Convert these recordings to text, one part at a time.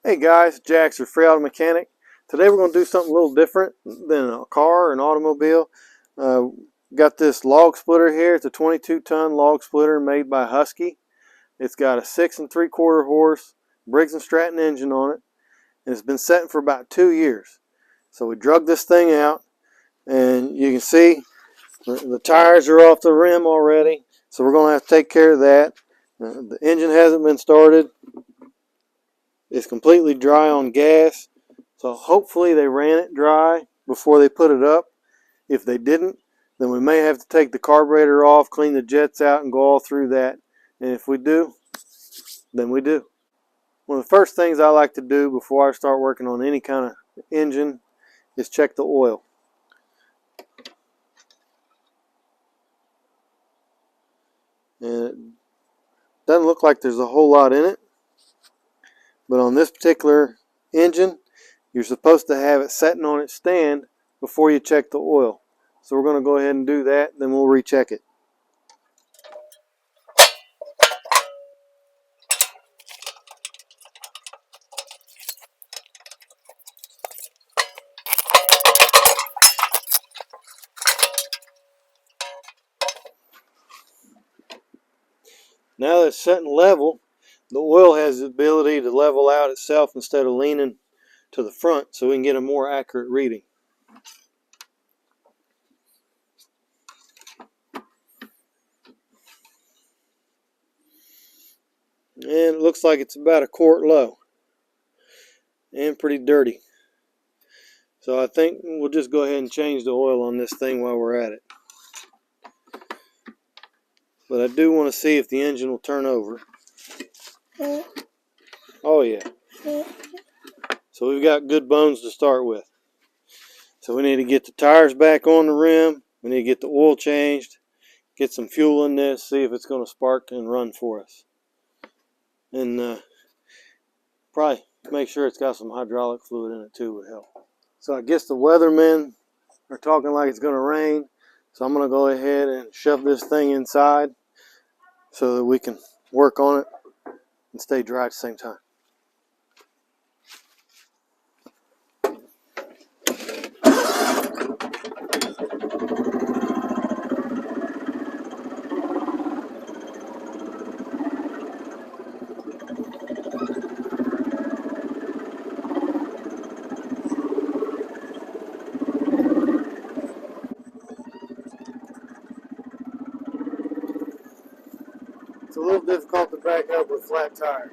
Hey guys, Jack's your free auto mechanic. Today we're going to do something a little different than a car or an automobile. Got this log splitter here. It's a 22-ton log splitter made by Huskee. It's got a 6 3/4 horse Briggs & Stratton engine on it, and it's been sitting for about 2 years. So we drug this thing out, and you can see the tires are off the rim already. So we're going to have to take care of that. The engine hasn't been started. It's completely dry on gas, so hopefully they ran it dry before they put it up. If they didn't, then we may have to take the carburetor off, clean the jets out, and go all through that. And if we do, then we do. One of the first things I like to do before I start working on any kind of engine is check the oil. And it doesn't look like there's a whole lot in it. But on this particular engine, you're supposed to have it sitting on its stand before you check the oil. So we're going to go ahead and do that, then we'll recheck it. Now that it's setting level, the oil has the ability to level out itself instead of leaning to the front, so we can get a more accurate reading. And it looks like it's about a quart low and pretty dirty. So I think we'll just go ahead and change the oil on this thing while we're at it. But I do want to see if the engine will turn over. Oh yeah. So we've got good bones to start with. So we need to get the tires back on the rim. We need to get the oil changed. Get some fuel in this. See if it's going to spark and run for us. And probably make sure it's got some hydraulic fluid in it too would help. So I guess the weathermen are talking like it's going to rain. So I'm going to go ahead and shove this thing inside so that we can work on it and stay dry at the same time. It's a little difficult to back up with flat tires,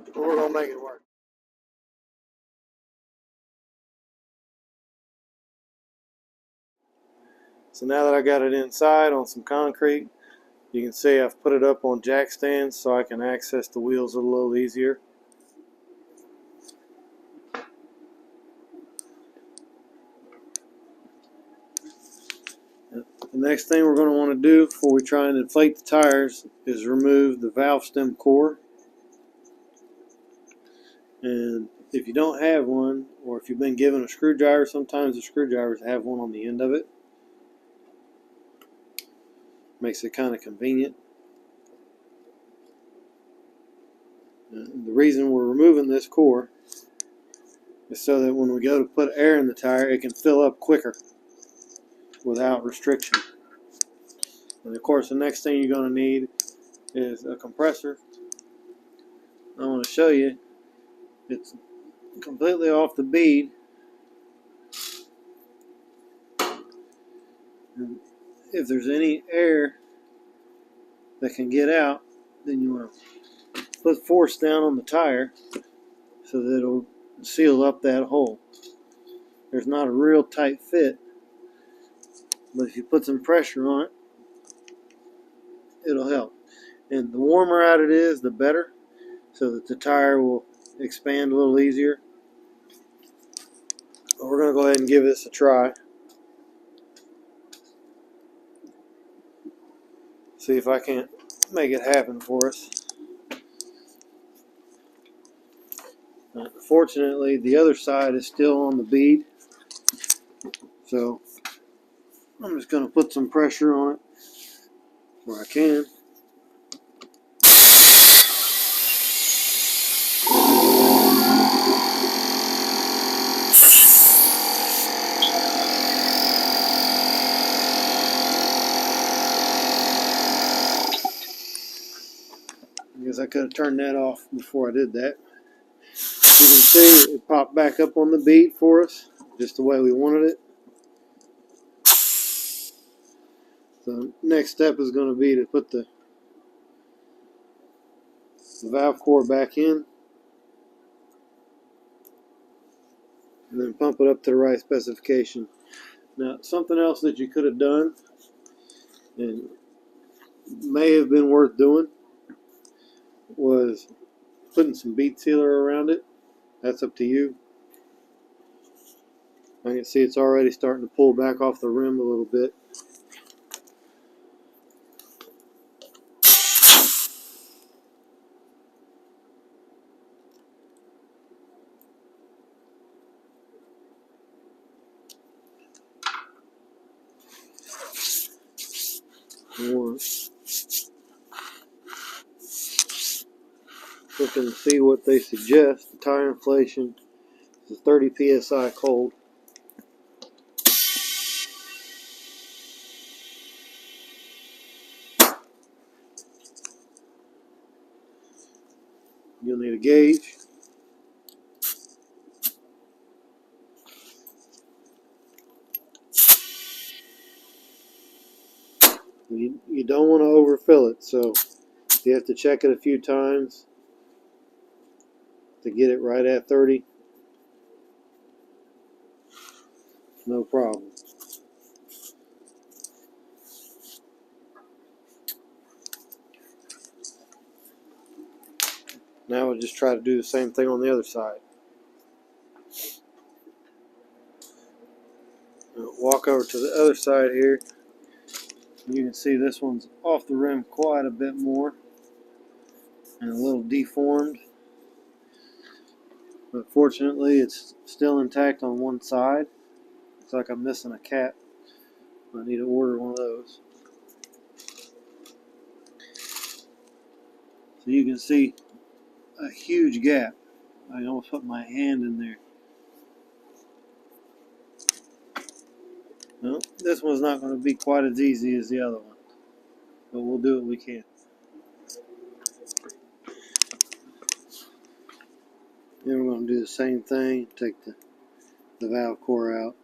but we're going to make it work. So now that I got it inside on some concrete, you can see I've put it up on jack stands so I can access the wheels a little easier. The next thing we're going to want to do before we try and inflate the tires is remove the valve stem core. And if you don't have one, or if you've been given a screwdriver, sometimes the screwdrivers have one on the end of it. Makes it kind of convenient. And the reason we're removing this core is so that when we go to put air in the tire, it can fill up quicker without restriction. And of course, the next thing you're going to need is a compressor. I want to show you it's completely off the bead. And if there's any air that can get out, then you want to put force down on the tire so that it'll seal up that hole. There's not a real tight fit, but if you put some pressure on it, it'll help. And the warmer out it is, the better, so that the tire will expand a little easier. But we're going to go ahead and give this a try. See if I can't make it happen for us. Fortunately, the other side is still on the bead, so I'm just going to put some pressure on it where I can. I guess I could have turned that off before I did that. You can see it popped back up on the bead for us, just the way we wanted it. So next step is going to be to put the valve core back in and then pump it up to the right specification. Now, something else that you could have done and may have been worth doing was putting some bead sealer around it. That's up to you. I can see it's already starting to pull back off the rim a little bit. Looking to see what they suggest. The tire inflation is 30 psi cold. You'll need a gauge. You don't want to overfill it, so you have to check it a few times to get it right at 30. No problem. Now we'll just try to do the same thing on the other side. Walk over to the other side here. You can see this one's off the rim quite a bit more and a little deformed. But fortunately, it's still intact on one side. Looks like I'm missing a cap. I need to order one of those. So you can see a huge gap. I almost put my hand in there. Well, this one's not going to be quite as easy as the other one, but we'll do what we can. Then we're going to do the same thing. Take the valve core out.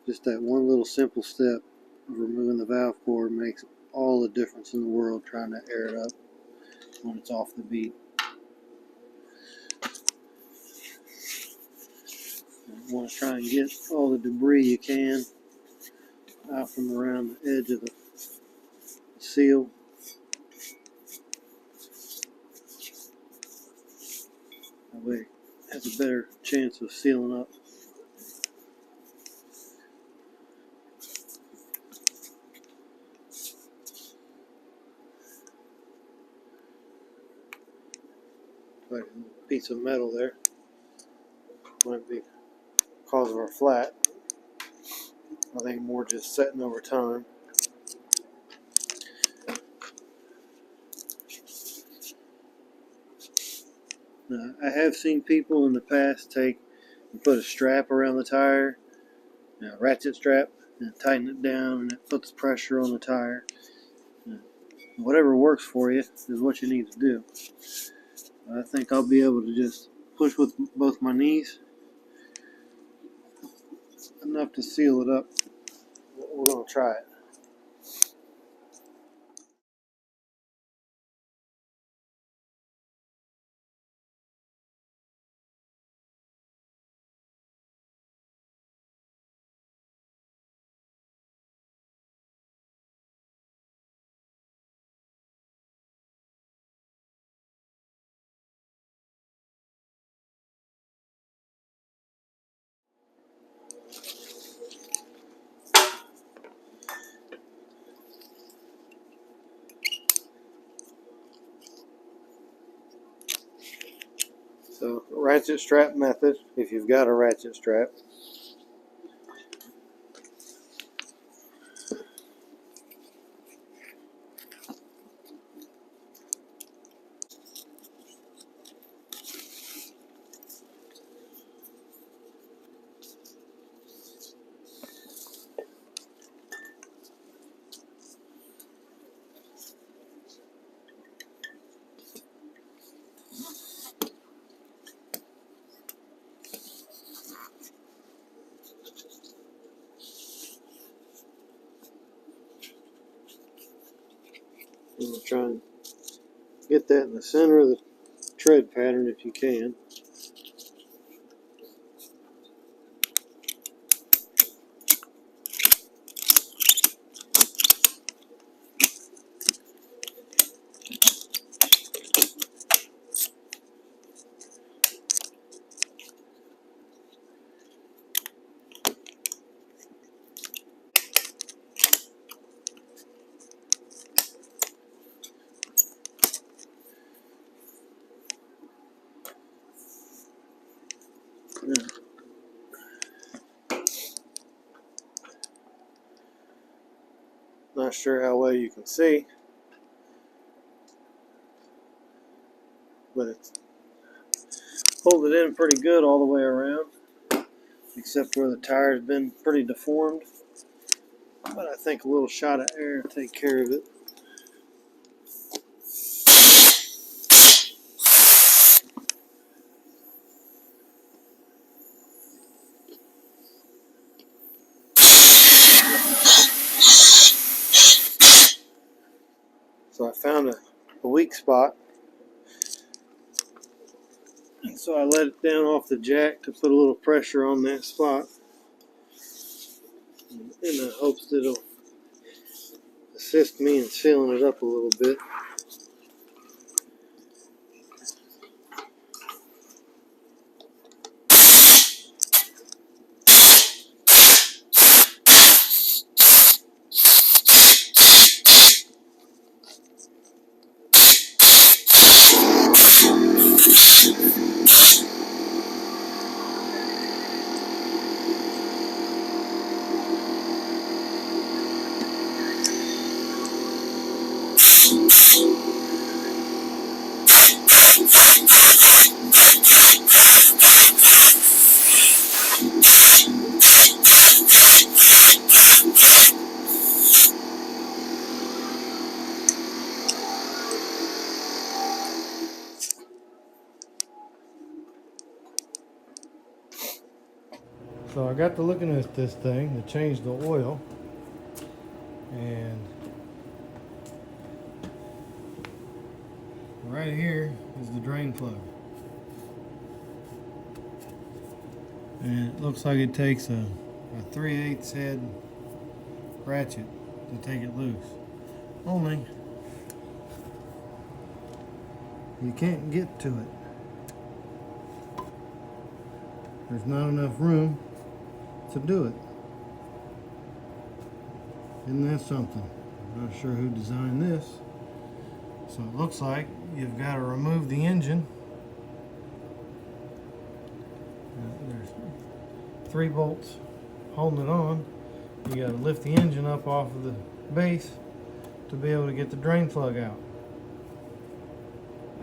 Just that one little simple step of removing the valve core makes all the difference in the world trying to air it up when it's off the bead. You want to try and get all the debris you can out from around the edge of the seal. That way it has a better chance of sealing up. Like a piece of metal there. Might be because of our flat. I think more just setting over time. Now, I have seen people in the past take and put a strap around the tire, a ratchet strap, and tighten it down, and it puts pressure on the tire. Whatever works for you is what you need to do. I think I'll be able to just push with both my knees enough to seal it up. We're going to try it. So, ratchet strap method, if you've got a ratchet strap. try and get that in the center of the tread pattern if you can. Not sure how well you can see, but it's pulled it in pretty good all the way around, except where the tire's been pretty deformed. But I think a little shot of air will take care of it. So I found a weak spot, and so I let it down off the jack to put a little pressure on that spot in the hopes that it'll assist me in sealing it up a little bit. So I got to looking at this thing to change the oil, and right here is the drain plug. And it looks like it takes a 3/8 head ratchet to take it loose. Only you can't get to it. There's not enough room to do it. Isn't that something? I'm not sure who designed this. So it looks like you've got to remove the engine. There's 3 bolts holding it on. You got to lift the engine up off of the base to be able to get the drain plug out.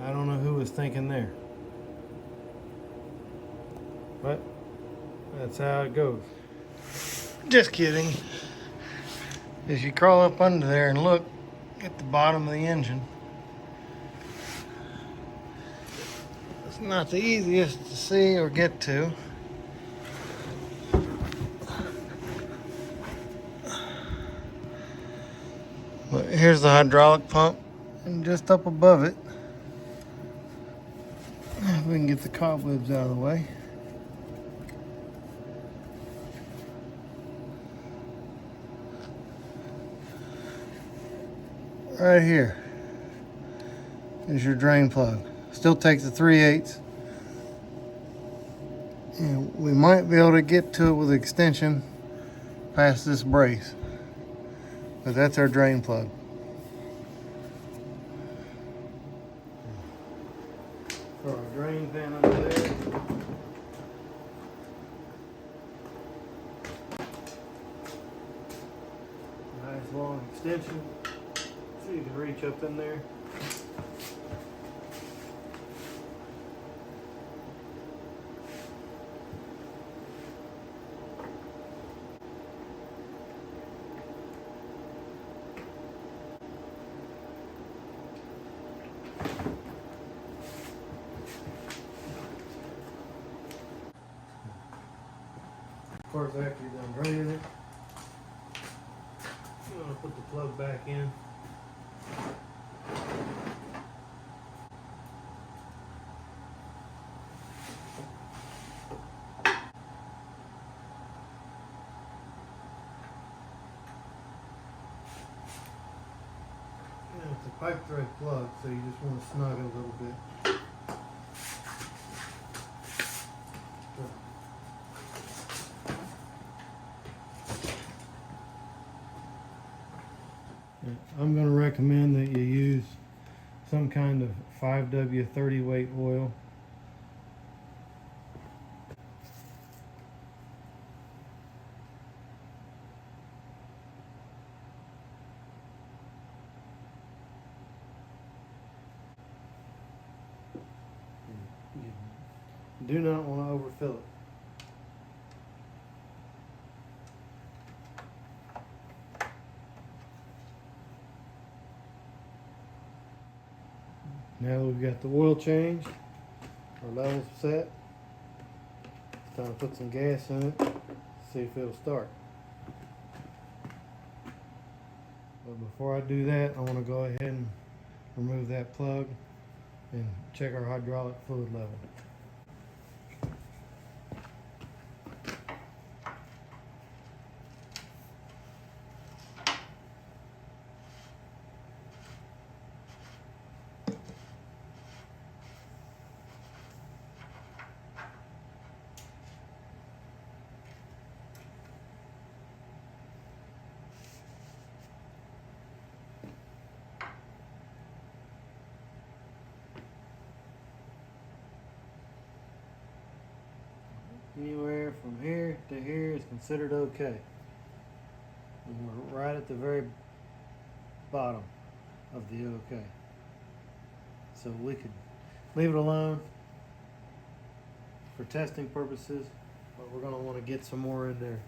I don't know who was thinking there, but that's how it goes. Just kidding. As you crawl up under there and look at the bottom of the engine, it's not the easiest to see or get to. But here's the hydraulic pump, and just up above it, if we can get the cobwebs out of the way. Right here is your drain plug. Still takes the 3/8. And we might be able to get to it with extension past this brace. But that's our drain plug. For our drain pan under there. Nice long extension. So you can reach up in there. Of course, after you're done draining it, you want to put the plug back in. pipe thread plug, so you just want to snug it a little bit. I'm going to recommend that you use some kind of 5W 30 weight oil. You do not want to overfill it. Now that we've got the oil changed, our levels set, it's time to put some gas in it, see if it'll start. But before I do that, I want to go ahead and remove that plug and check our hydraulic fluid level. Anywhere from here to here is considered okay. And we're right at the very bottom of the okay. So we could leave it alone for testing purposes, but we're going to want to get some more in there.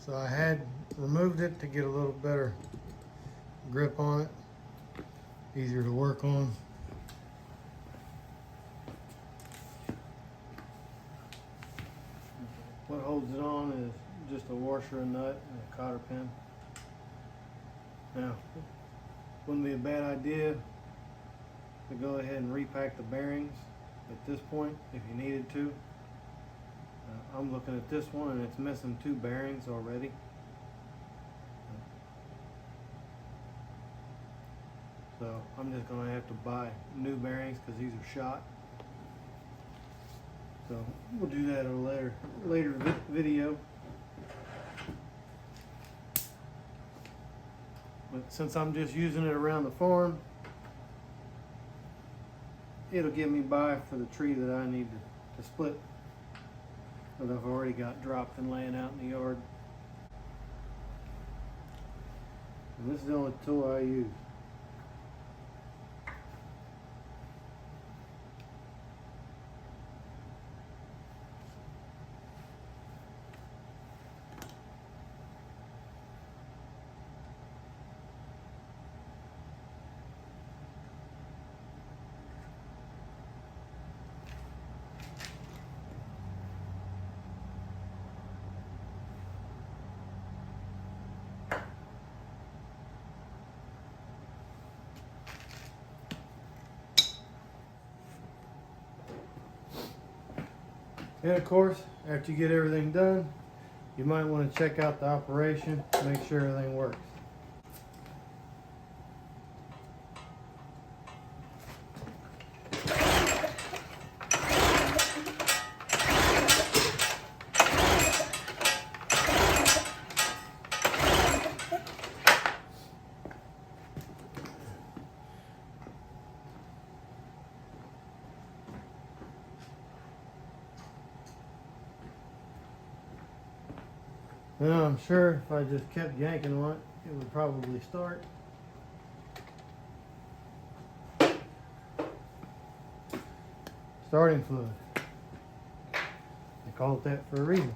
So I had removed it to get a little better grip on it, easier to work on. What holds it on is just a washer and nut and a cotter pin. Now, wouldn't be a bad idea to go ahead and repack the bearings at this point if you needed to. I'm looking at this one and it's missing 2 bearings already. So I'm just going to have to buy new bearings because these are shot. So we'll do that in a later video. But since I'm just using it around the farm, it'll get me by for the tree that I need to split, that I've already got dropped and laying out in the yard. And this is the only tool I use. And of course, after you get everything done, you might want to check out the operation, make sure everything works. Now I'm sure if I just kept yanking on it, it would probably start. Starting fluid. They call it that for a reason.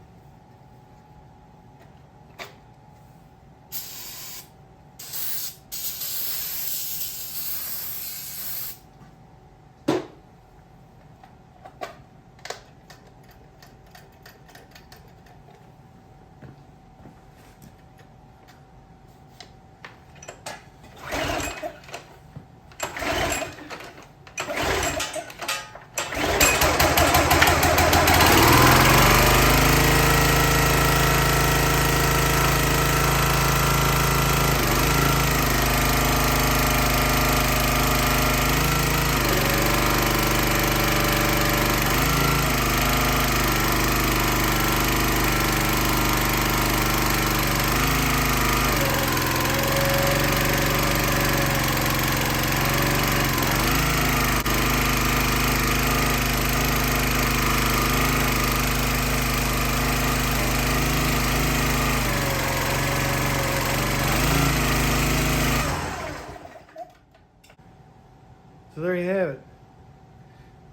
So there you have it.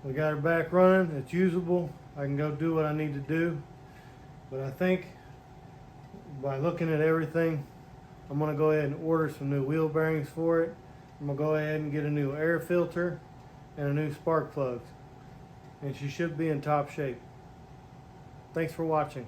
We got her back running. It's usable. I can go do what I need to do. But I think by looking at everything, I'm going to go ahead and order some new wheel bearings for it. I'm going to go ahead and get a new air filter and a new spark plugs. And she should be in top shape. Thanks for watching.